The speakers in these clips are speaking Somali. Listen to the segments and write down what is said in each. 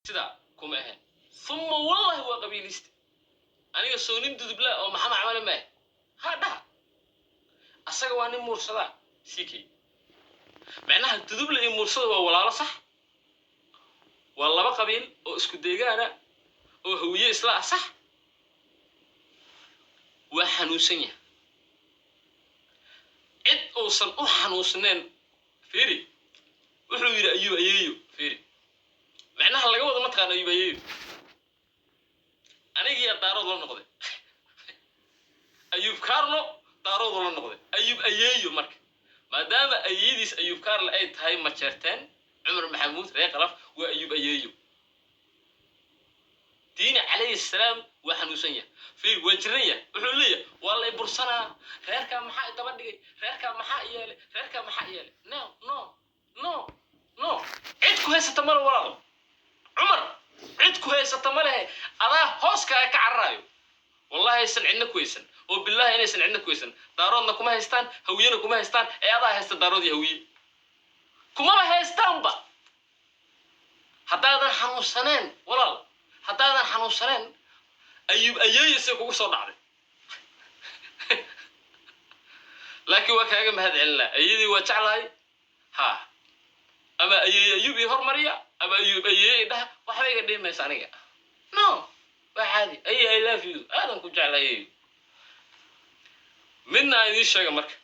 سدا كومه ثم والله هو قبيليست أنا سونين دبلا أو محمد عمل ما هذا أصلا وأنا مرسلا سيكي معناها تدبل مرسلا ولا صح والله بقى قبيل أو اسكت ديجانا أو هوية إصلاح صح وحنوسنيا عد أوصل أو حنوسنين فيري وحوي أيوب فيري معناها اللي قبض ما تقال أيوب أنا جي دارود ولا نقضي أيوب كارلو دارود ولا نقضي أيوب مرك ما دام أيديس أيوب كارل أي هاي ماتشرتين عمر محمود ريق رف وأيوب دين عليه السلام وحنوسنيا في وجرية وحولية والله برسنا غيرك محا تبدي غيرك محا يالي نو عدكو هي ستمر وراء عمر عدكو هي ستمر هي أنا هوسكا كعرايو والله يسن عندنا كويسن وبالله إنه يسن عندنا كويسن دارودنا كما هيستان هوينا كما هيستان أيضا هيست دارود يهوي كما هيستان با حتى هذا حنوسنين ولا حتى هذا حنوسنين أيوب يسوي صوت عادي لكن وكأجا ما هذا إلا أيدي وتعالى ها أما أيوب يهر مريا أما أيوب ده وحبي قديم ما يسانية نو وعادي I love you أنا كنت على أيوب من أنا شيء مرك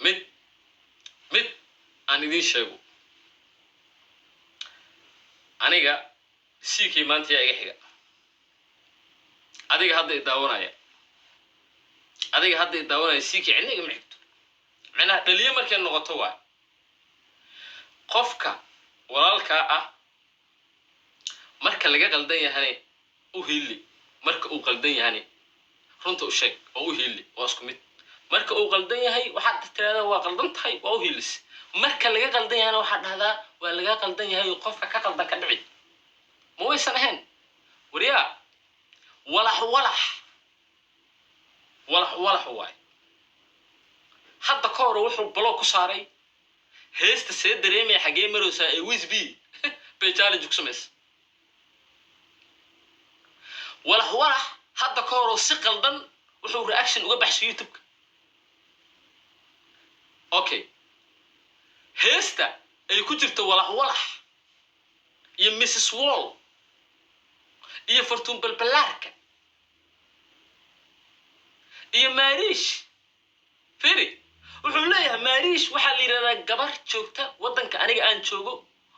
من أنا شيء أنا جا سيكي ما أنت يا حاجة أديك هذا الدوانا سيكي عندك معكتو معناها دليل مركي النقطة واحد قفك ورالك مركا لقى قلدين يهاني أوهيلي مركا أو قلدين يهاني رنت أشيك أوهيلي واسكمت مركا أو قلدين يهاي وحد تلاذا وقلدنت هاي وأوهيلس مركا لقى قلدين يهانا وحد هذا ولقى قلدين يهاي وقفك كقلدن كدعي مو يسنهن وريا ولا واي حتى كورو وحو بلو كساري هيست سيد دريمي حقي مروسا ويز بي بيجالنج كسمس ولا حتى كورو سقل دن وحو رياكشن uga baxshay YouTube اوكي هيستا ay ku jirto walax iyo Mrs Wall iyo Fortune Balbalaarka iyo Marish firi wuxuu leeyahay Marish waxa la yiraahdaa gabar joogta wadanka aniga aan joogo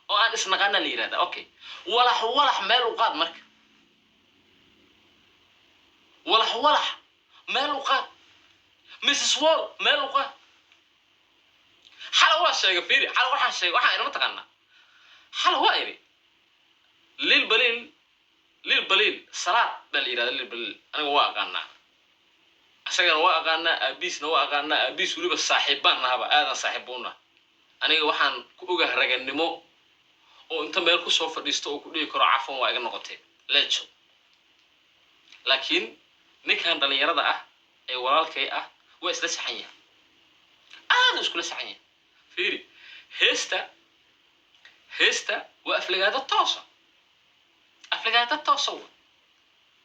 oo aan isnaqaana la yiraahdaa okay walax meel u qaad marka walax meel u qaad Mrs Wall meel u qaad xala waa sheegay firi xala waxa sheegay waxa ayna taqaana xala waa iri lil balil salaad bal yiraahdaa lil balil aniga waa aqaana asagana waa aqaana abisna waa aqaana abis waliba saaxiibaan nahaba aadan saaxiibuna aniga waxaan ku ogahay raganimo oo inta meel ku soo fadhiisto oo ku dhigi karo cafan waa iga noqotay leecho laakiin ninkan dhalinyarada ah ee walaalkay ah waa isla saxan yahay aad isku la saxan yahay firi heesta waa aflagaada toosa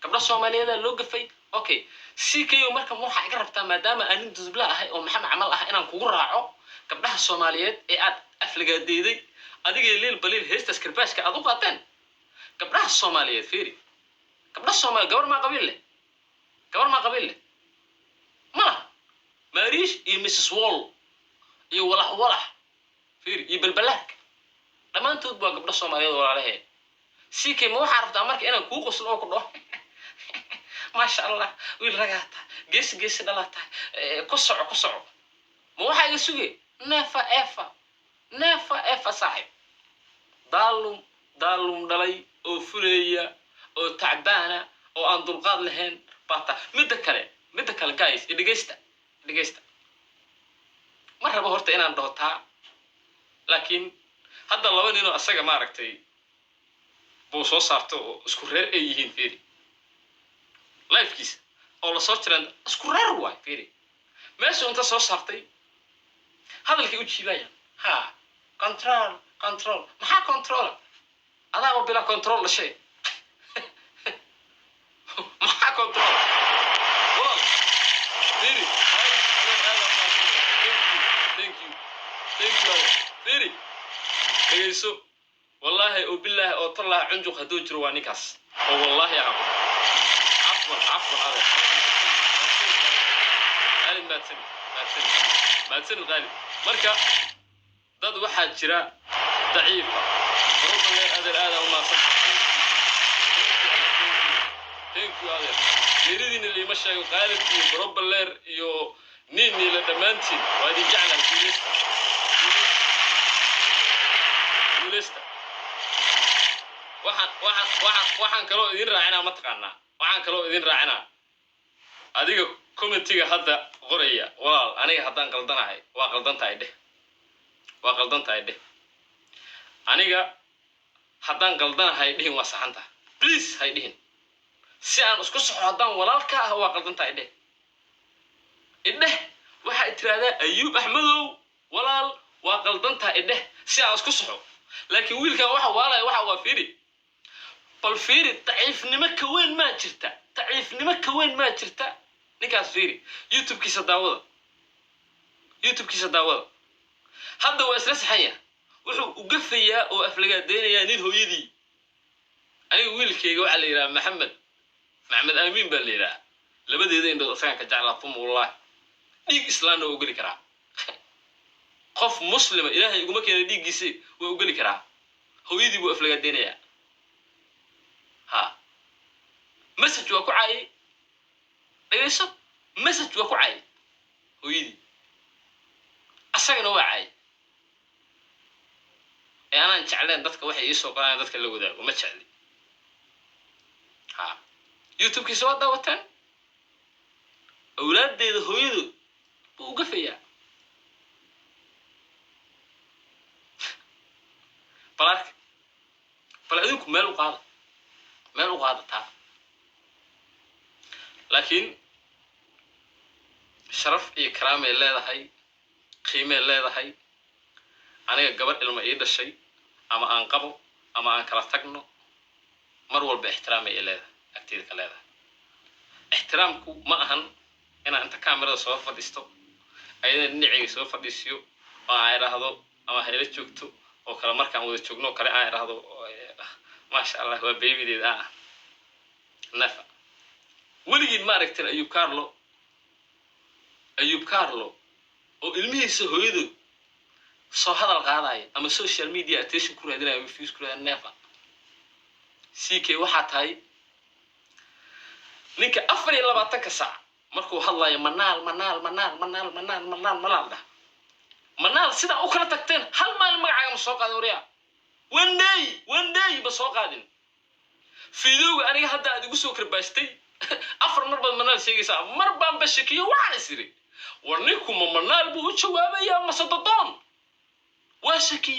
gabdha Soomaaliyeed loo gafay okay CKO marka waxa iga rabtaa maadaama aan dudbla ahay oo maxamed camal ah inaan kugu raaco gabdhaha Soomaaliyeed ee aad aflagaadeeday adiga leel balil heesta skarbaashka aad u qaateen gabdhaha Soomaaliyeed firi gabdhaha Soomaaliyeed gabar ma qabiil leh ma Marish iyo Mrs Wall iyo walax firi iyo balbalaarka dhamaantood waa gabdhaha Soomaaliyeed walaalaheed CK ma waxa rabtaa marka inaan ku qoslo oo ku dhaho ما شاء الله ويل رجعت جيس دلتا كسع ما هو حاجة سوي نافا إفا صاحب دالهم دلي أو فرية أو تعبانة أو أندر قاد لهن باتا مدكال جايز اللي جيستا مرة بهرت إن عندها لكن هذا لو إنه أسرع ما ركتي بوسو صارتو سكرر أيهين فيري لايف كيس أو لصورتنا سكرر واي فيري ماشي أنت صارتي هذا اللي كيوتشي لايا ها كنترول ما كنترول هذا هو بلا كنترول شيء ما كنترول والله فيري ثانك يو فيري دقيسو والله وبالله او طلع عنجق هدو جرو وانيكاس او والله يا عفوا هذا غالي ما تسن غالي مركا dad waxaa jira daciifa problem aad uma sabta thank you adeer geeridina liima sheego qaalib iyo problem iyo nini la dhamaantiin waa idin jeclaan guuleysta waxaan kaloo idin raacinaa mataqaanaa waxaan kaloo idin raacinaa adiga commentiga hadda qoraya walaal aniga haddaan qaldanahay waa qaldantahay dheh aniga haddaan qaldanahay dhihin waa saxanta please hay dhihin si aan isku soxo haddaan walaalka ah waa qaldantahay dheh waxaa tiraahdaa ayuub axmedow walaal waa qaldantahay idheh si aan isku soxo laakiin wiilkan waxa waalaya waxa waa fiiri bal fiiri daciifnimo ka weyn ma jirta ninkaas fiiri youtube-kiisa daawada hadda waa isla saxaya wuxuu u gafayaa oo aflagaadeynaya nin hooyadii aniga wiilkayga waxaa la yidhaha maxamed aamin baa la yidhaha labadeeda indhood asagaan ka jeclaa wallahi dhiig islaamna waa u geli karaa qof muslima ilaahay iguma keena dhiiggiisa waa u geli karaa hooyadii buu aflagaadeynayaa ha message waa ku caayay dhegayso message waa ku caayay hooyadii asagana waa caayay anaan jecleen dadka waxay ii soo qorayaan dadka la wadaago ma jecli ha youtube-kiisa waa daawataan awlaaddeeda hooyadood buu u gafayaa bal adinku meel u qaada taa laakiin sharaf iyo karaamay leedahay qiimay leedahay aniga gabadh ilma ii dhashay ama aan qabo ama aan kala tagno mar walba ixtiraamay leedahay agteeda ka leedahay ixtiraamku ma ahan inaan inta kaamirada soo fadhiisto ayada dhinacayga soo fadhiisiyo oo aan idhaahdo ama hayla joogto oo kale markaan wada joogno kale aan idhaahdo maasha allah waa beebideed nafa weligiin ma aragteen ayuub carlo oo ilmihiisa hooyadood soo hadal qaadaya ama social media attention ku raadinaya ama views ku raadinaya nefa CK waxaa tahay ninka 24 saac markuu hadlayo manaal sida u kala tagteen hal maalin magacaaga ma soo qaadin wariyaa one day ba soo qaadin fiidowga aniga hadda aad igu soo karbaastay 4 mar baad manaal sheegaysaa mar baan ba shakiyo waxaan isiri war ninku ma manaal buu u jawaabayaa mase dadoon waa shaki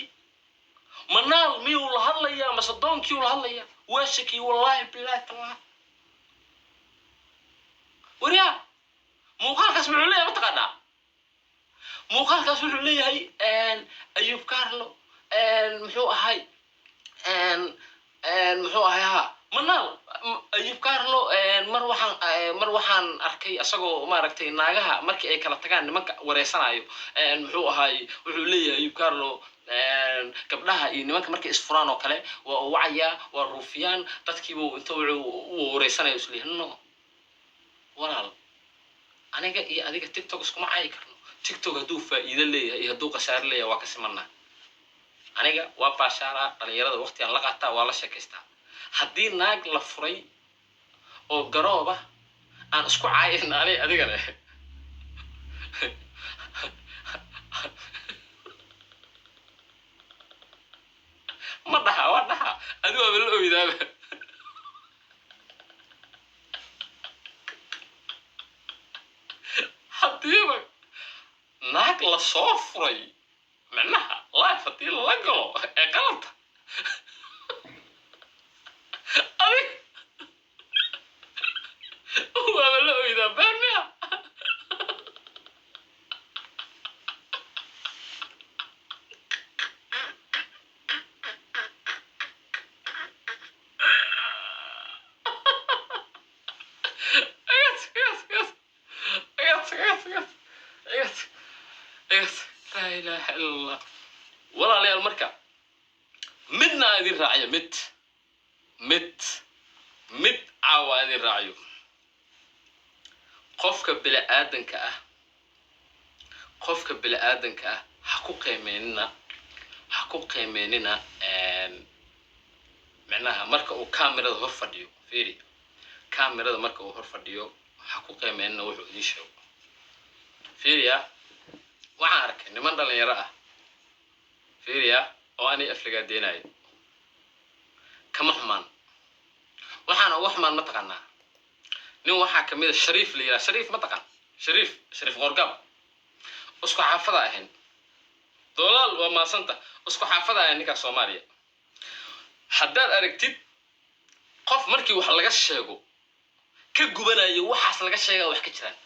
manaal miyuu la hadlayaa mase doonkii uu la hadlayaa waa shaki wallahi billahi taala wariyaa muuqaalkaas muxuu leeyahay mataqaanaa muuqaalkaas wuxuu leeyahay ayuub carlo muxuu ahay ha manaal ayuub carlo mar waxaan arkay asagoo maaragtay naagaha markii ay kala tagaan nimanka wareysanayo muxuu ahay wuxuu leeyahay ayuub carlo gabdhaha iyo nimanka markay isfuraan oo kale waa wacaya waa ruufiyaan dadkiiba inta uu wareysanayo isleeyahay no walaal aniga iyo adiga tiktok iskuma caayi karno tiktok hadduu faa'iido leeyahay iyo hadduu khasaare leeyahay waa ka simanaa aniga waa baashaaraa dhalinyarada waqti aan la qaataa waa la sheekaystaa haddii naag la furay oo garooba aan isku caayina adigana ma dhaha waa dhaha adigu aba la oydaaba haddiiba naag la soo furay macnaha life haddii la galo ee qalabta adig waaba la oydaa baarmiya الله ولا لي المركة مدنا هذه الراعية مد عاو هذه الراعية قفك بلا آدنك حقو قيميننا معناها مركة وكاميرا هور فديو فيري كاميرا مركة هور فديو حقو قيميننا وحو دي شو فيريا وعارك إن من ضل يراه فيريا وأني أفلق ديناي كمحمان وحمان متقنا نو وحا كميد الشريف ليلا شريف متقن شريف غورقاب اسكو حافظة أهن دولال وما سنتا اسكو حافظة أهن نكا سوماليا حداد أركتب قف مركي وح لغا شيغو كغبنايو waxaas laga sheega wax ka jiraan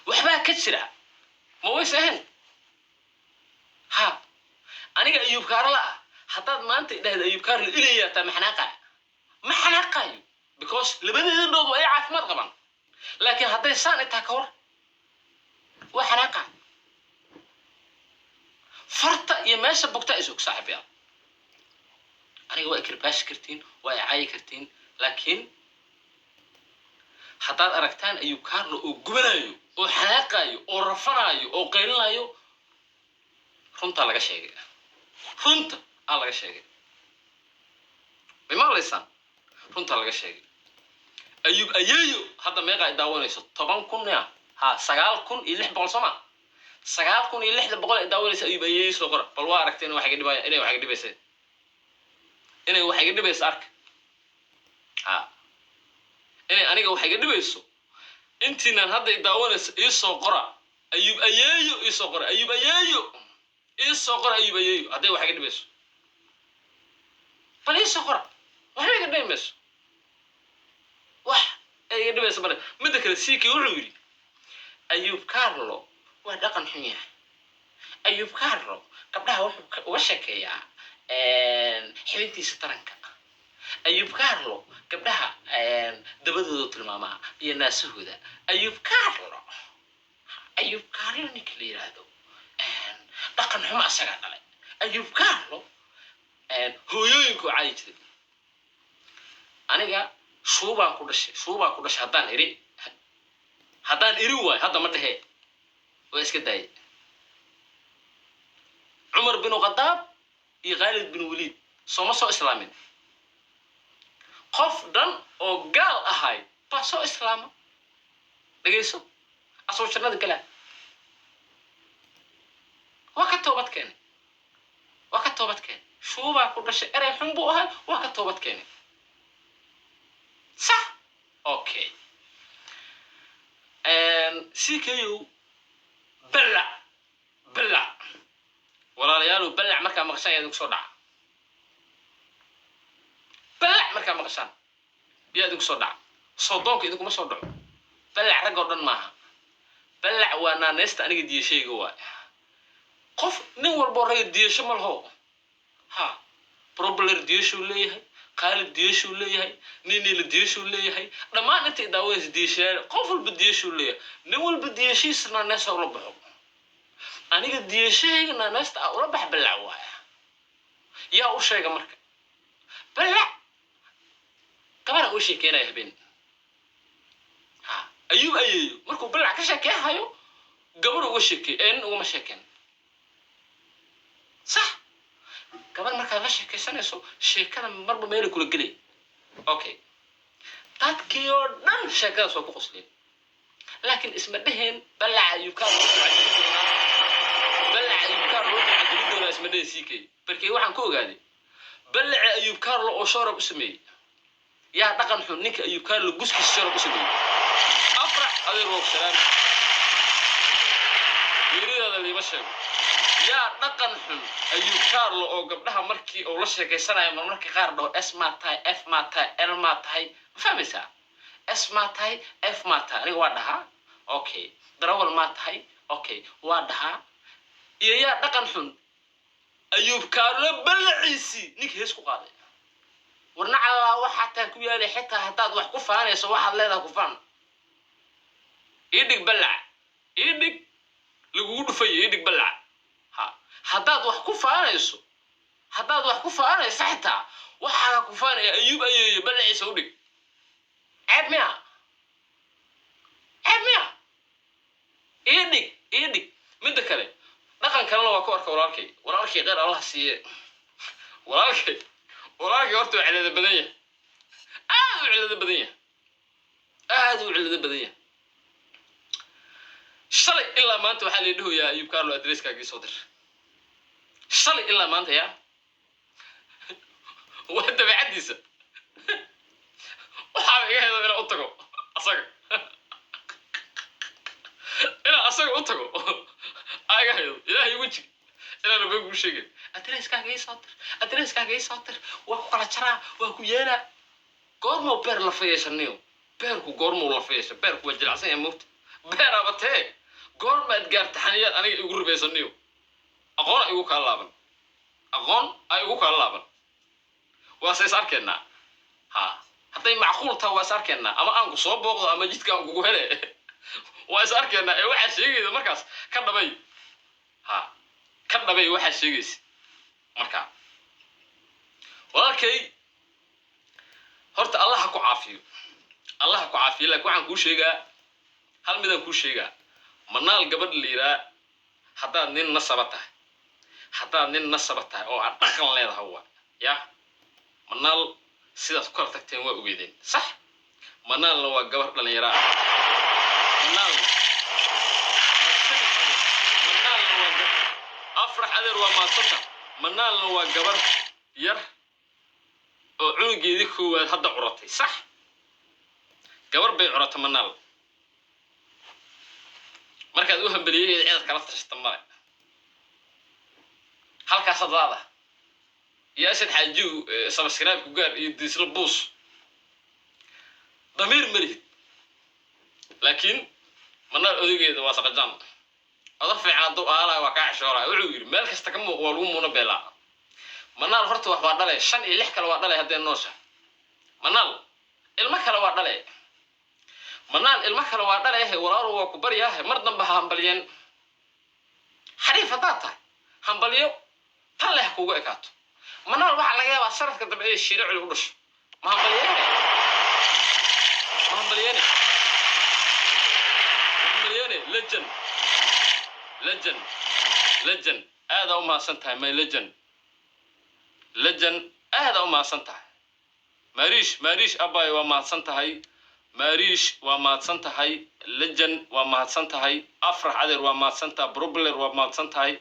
waxba ka jira ma waysahan ha aniga ayub kaarla hadaad maanta idhaahdo ayub kaarla ilaa ta maxnaqayo because labadeeda dhood way caafimaad qaban laakiin haday saan inta ka war waxnaqa farta iyo meesha bogta isoo saaxiibaya aniga waa kirbash kartiin waa caay kartiin laakiin hadaad aragtaan ayub kaarlo oo gubanayo oo xanaaqayo oo rafanayo oo qeylinayo runta laga sheegay bimaqlaysan runta laga sheegay ayub ayeeyo hadda meeqa ay daawanayso 10,000 ya ha 9,600 soma 9,600 ay daawanayso ayub ayeeyo soo qora bal waa aragteen wax iga dhibaya inay wax iga dhibayso ark ha inay aniga wax iga dhibayso intiinan hadda daawanayso soo qora ayub ayeeyo soo qora ayub ayeeyo hadday wax iga dhibayso bal soo qora wax iga dhibayso wax iga dhibayso bal mid kale siikii wuxuu yiri ayub kaarlo waa dhaqan xun yahay ayub kaarlo gabdhaha wuxuu uga sheekeeyaa xibintiisa taranka ayub kaarlo gabdhaha dabadooda tilmaama iyo naasahooda ayub kaarlo ninka la yiraahdo dhaqan xuma asaga dhalay ayub kaarlo hooyooyinku caadi jiray aniga shuubaan ku dhashay haddaan iri waay hadda ma dhahe waa iska daayay cumar bin khadaab iyo khaalid bin waliid sooma soo islaamin qof dhan oo gaal ahay baa soo islaama dhageyso asoo jannada gala waa ka toobad keenay shuubaa ku dhashay erey xun buu ahay waa ka toobad keenay صح اوكي سيكيو بلع ولا ريالو بلع مركا مقشان يدك سو دع بلع مركا مقشان يدك سو دع صدونك يدك ما سو دع بلع رق ودن maaha بلع وانا نست انيga diishayga waa qof nin walbo rag diisho malho ha problem diisho leeyahay قال ديشو ليه نيني الديشو ليه لما أنت داويس ديشة قفل بديشو ليه نقول بديشي سنا الناس أربحه أنا قد ديشة إن الناس أربح بالعوايا يا أوشي جمرك بلع كمان أوشي كنا يهبين ها أيوب مركو بلع كشة كه هايو قبل أوشي كأن ومشي كان صح كمان marka la sheekaysanayso sheekada marba meel kula galay okay dadkii oo dhan sheekada soo ku qosleen laakiin isma dhaheen balac ayuu ka cadili doona isma dhaheen siikay barkay waxaan ku ogaaday balac ayuu kaarlo oo shorab u sameeyay yaa dhaqan xun ninka ayuu kaarlo guskiis shorab u sameeyay afrax adeero salaam yiriida liima sheego yaa dhaqan xun ayuu kaarlo oo gabdhaha markii oo la sheekaysanayo markii qaar dhaw s ma tahay f ma tahay l ma tahay fahmaysa s ma tahay f ma tahay aniga waa dhaha okay darawal ma tahay okay waa dhaha iyo yaa dhaqan xun ayuu kaarlo balaciisi ninka hees ku qaaday warna alla waxa taa ku yaalay xitaa hadaad wax ku faanayso waxaad leedahay ku faan idig balac idig lagu dhufay idig balac ha haddaad wax ku faanayso xitaa waxaa ku faanaya ayuub ayeeyo balaciisa u dhig ceeb miya ii dhig midda kale dhaqan kalena waa ku arka walaalkay qeyr allah siiye walaalkay horta waa cilada badan yahay aad u cilada badan yahay shalay ilaa maanta waxaa la dhahoyaa ayuub carlo adresskaagii soo dir shalay ilaa maanta yaa waa dabeecadiisa waxaa iga hedo inaan u tago asaga iga hedo ilaahay weji inaan been kuu sheegin adresskaaga ii soo dir waa ku kala jaraa waa ku yeelaa goormuu beer lafa yeeshaniyo beerku goormuu lafa yeesha beerku waa jilacsan yahay moogta beer abatee goormaad gaarta xaniyaad aniga igu rubaysaniyo aqoon ay igu kala laaban waa is arkeenaa hadday macquul tahay waa is arkeenaa ama aan ku soo booqdo ama jidka aan kugu hele waa is arkeenaa ee waxaa sheegaysa markaas ka dhabay waxaa sheegaysa markaa walaalkay horta allah ha ku caafiyo laakiin waxaan kuu sheegaa hal midaan kuu sheegaa manaal gabadh la yiraa haddaad nin nasaba tahay oo aad dhaqan leedahay waa ya manaal sidaas ku kala tagteen waa ogeedeen sax manaalna waa gabar dhalinyaro ah afrax adeer waa maadsanta manaalna waa gabar yar oo cunugeedii koowaad hadda curatay sax gabar bay curata manaal markaad u hambeliyey ciidad kala tashata male halkaas hadlaada iyo asad xaajiw subscribe ku gaar iyo disla buus damiir malihid laakiin manaal odageeda waa saqajaan oda fiican hadduu aalaay waa kaa xishooraya wuxuu yidhi meel kasta ka muuq waa lagu muuna beelaa manaal horta wax waa dhalay 5 iyo 6 kale waa dhalay haddee noosha manaal ilmo kale waa dhalay walaalo waa ku baryahay mar dambe ha hambaliyeen xariif haddaad tahay hambalyo tan leh kugu ekaato manaal waxaa laga yaabaa sanadka dambe ee shiire culi u dhasho ma hambalyeene legend aada u mahadsan tahay my legend aada u mahadsan tahay mariish abay waa mahadsan tahay legend waa mahadsan tahay afrax adeer waa mahadsan tahay brobler waa mahadsan tahay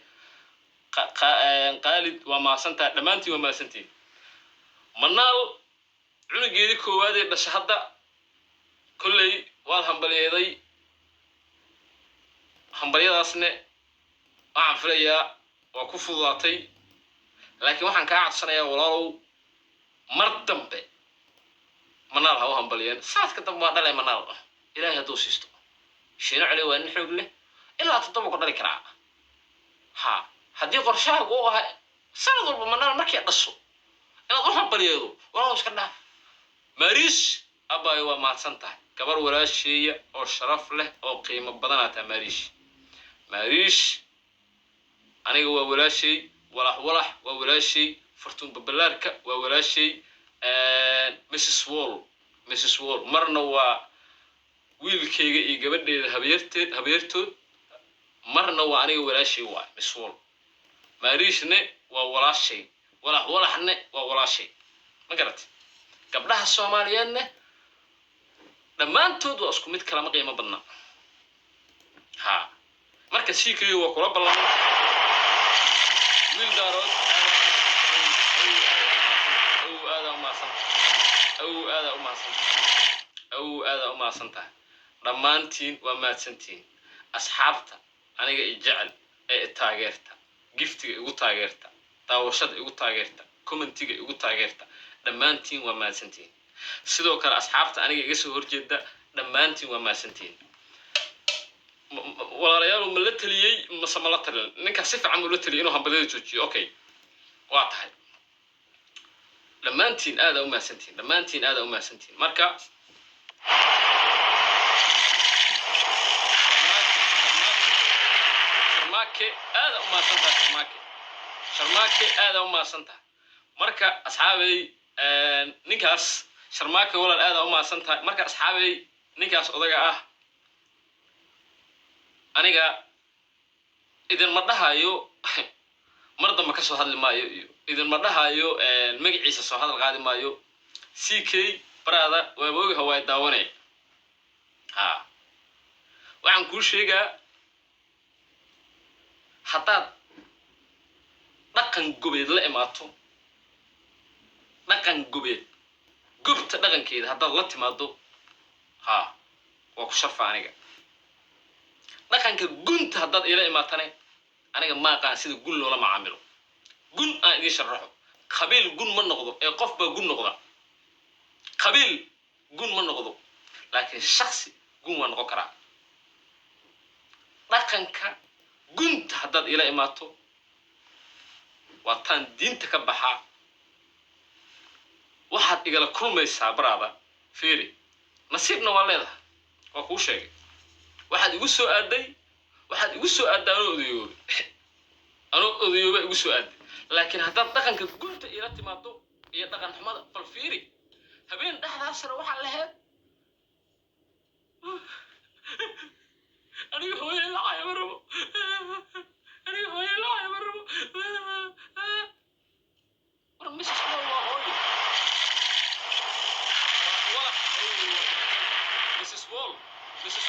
qaalid waa mahadsan tahay dhammaantiin waa mahadsantiin manaal cunugeedii koowaad ee dhasha hadda kolley waad hambalyeeday hambalyadaasne waxaan filayaa waa ku fududaatay laakiin waxaan kaa codsanayaa walaalow mar dambe manaal ha u hambalyeen saadka dambe waa dhalay manaal ilaahay hadduu siisto shiino cali waa nin xoog leh ilaa 7 ku dhali karaa haddii qorshahaagu u ahay sanad walba manaal markay dhasho inaad u hambalyeedo walaalow iska dhaaf mariish abaayo waa mahadsan tahay gabar walaasheeya oo sharaf leh oo qiimo badanaata mariish aniga waa walaashay walax waa walaashay fartuun babalaarka waa walaashay mrs wall marna waa wiilkayga iyo gabadheeda habeertood marna waa aniga walaashay waa miss wall mariishne waa walaashay walaxne waa walaashay ma garatay gabdhaha Soomaaliyeedna dhammaantood waa isku mid kala ma qiimo badna marka siikay waa kula ballan wiil daarood aada u mahadsantahay dhammaantiin waa mahadsantiin asxaabta aniga i jecel ee taageerta giftiga igu taageerta daawashada igu taageerta commentiga igu taageerta dhammaantiin waa mahadsantiin sidoo kale asxaabta aniga iga soo horjeeda dhammaantiin waa mahadsantiin walaalayaal ma la taliyay mase ma la talin ninka si fiican u la taliyay inuu hambalada joojiyo okay waa tahay dhammaantiin aada u mahadsantiin marka Marke aada u mahadsantahay sharmaake aad u maasanta marka asxaabay ninkaas sharmaake walaal aad u maasanta marka asxaabay ninkaas odaga ah aniga idin ma dhahayo mar dambe ka soo hadli maayo idin ma dhahayo magaciisa soo hadal qaadi maayo CK barada waa booga hawaay daawanay waxaan ku sheegaa hadaad dhaqan gobeed la imaato dhaqan gobeed gubta dhaqankeeda hadaad la timaado waa ku sharfa aniga dhaqanka gunta hadaad ila imaatane aniga ma aqaan sida gun loola macaamilo gun aan idin sharaxo qabiil gun ma noqdo ee qof ba gun noqda qabiil gun ma noqdo laakiin shakhsi gun waa noqon karaa dhaqanka gunta hadaad ila imaato waa tan diinta ka baxaa waxaad igala kulmaysaa barada fiiri nasiibna waa leedahay waa kuu sheegay waxaad igu soo aaday anoo odayooba igu soo aaday laakiin haddaad dhaqanka gunta ila timaado iyo dhaqan xumada bal fiiri habeen dhexdaasna waxaa lahayd aniga hooyo lacaya ma rabo war Mrs. Wall waa hooyo Mrs.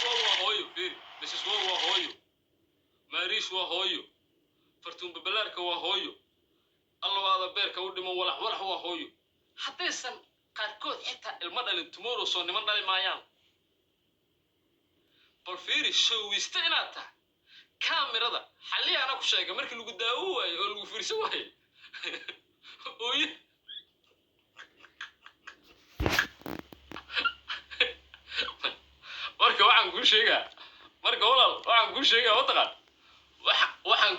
Wall waa hooyo fiiri Mrs. Wall waa hooyo Maris waa hooyo fartuun babalaarka waa hooyo allawaada beerka u dhiman walax waa hooyo haddaysan qaarkood xitaa ilma dhalin tomorrow soo niman dhali maayaan bal fiiri showista inaad tahay kaamirada xalli ana ku sheegay markii lagu daawo waayo oo lagu fiirsan waayo ooye marka waxaan kuu sheegaa wataqaan waxaan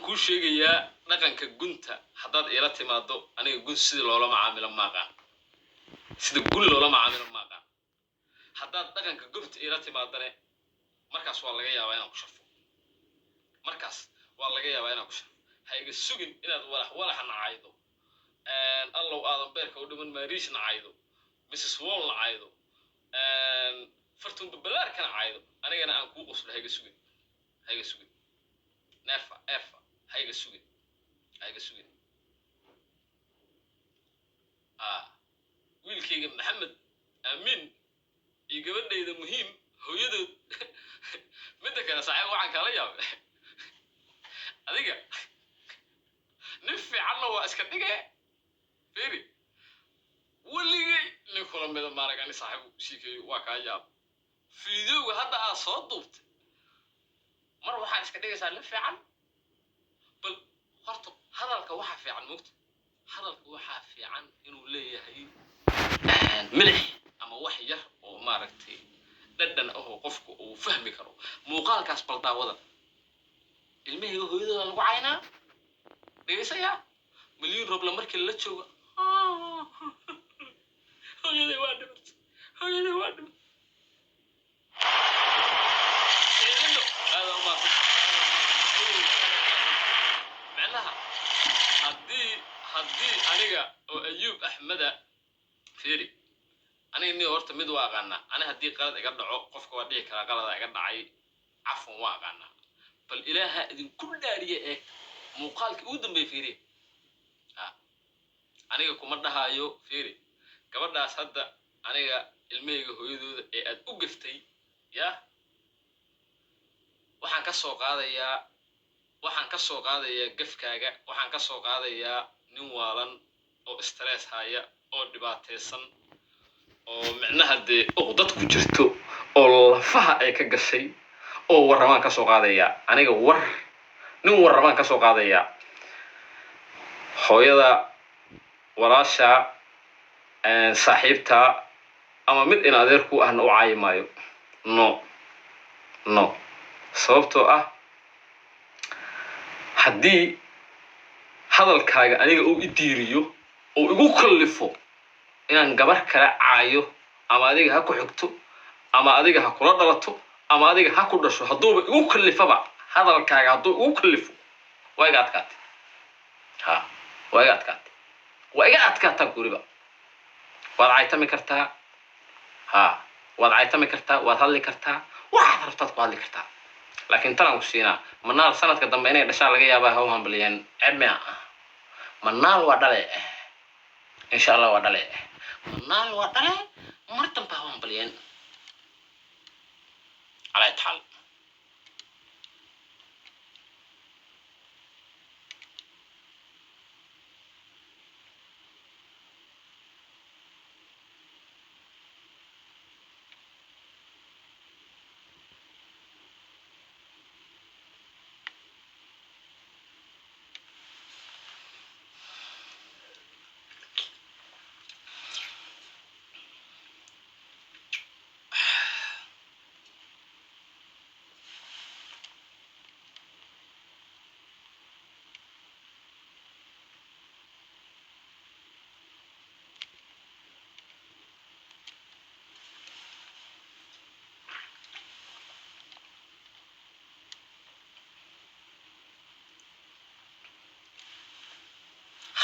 kuu sheegayaa dhaqanka gunta haddaad ila timaado aniga gun sida loola macaamilo maaqaan sida gun loola macaamilo maaqaan haddaad dhaqanka gubta ila timaadane markaas waa laga yaabaa inaan ku sharfo ha iga sugin inaad walax nacaydo allow aadan beerka u dhiman maariis nacaydo Mrs. Wall nacaydo fartuun babalaarka nacaydo anigana aan kuu qoslo ha iga sugin nefa ha iga sugin wiilkayga maxamed aamin iyo gabadhayda muhiim hooyadood midda kale saaxiib waxaan kala yaabay adiga nin fiicanna waa iska dhigee fiiri weligay nin kula mida maarag ani saaxiibu siikeeyo waa kaa yaab fiidiyowga hadda aad soo duubtay mar waxaad iska dhigaysaa nin fiican bal horta hadalka waxaa fiican moogta hadalka waxaa fiican inuu leeyahay milix ama wax yar oo maaragtay dhadhan oo qofku uu fahmi karo muuqaalkaas bal daawada ilmahayga hooyadooda lagu caynaa dhegaysayaa milyan roble markii la joogo hooyaday waa dhimatay macnaha haddii aniga oo Ayuub Axmeda fiiri aniga ni horta mid waa aqaanaa ani haddii qalad iga dhaco qofka waa dhihi karaa qalada iga dhacay cafwan waa aqaanaa bal ilaaha idinku dhaariye muuqaalkii ugu dambeeyay fiiri aniga kuma dhahayo fiiri gabadhaas hadda aniga ilmahayga hooyadooda ee aad u gaftay waxaan ka soo qaadayaa gafkaaga waxaan ka soo qaadayaa nin waalan oo stress haya oo dhibaataysan oo micnaha dee dad ku jirto oo lafaha ay ka gashay oo warramaan ka soo qaadayaa aniga nin warramaan ka soo qaadayaa hooyada walaasha saaxiibta ama mid in adeerku ahna u caayi maayo no sababtoo ah haddii hadalkaaga aniga uu i diiriyo oo igu kallifo inaan gabar kala caayo ama adiga ha ku xigto ama adiga ha kula dhalato ama adiga ha ku dhasho hadduuba igu kallifaba hadalkaaga hadduu igu kallifo ويقعد كات ها ويقعد كات ويقعد كات تقولي وضعي تمي كرتا ها وضعي تمي كرتا وهاللي كرتا واحد ربطت بهاللي كرتا لكن ترى وسينا منال سنة قدام بيني دشال لقي يابا هو هم بليان عميا منال ودلي إن شاء الله ودلي منال ودلي مرتم بهم بليان على يتحل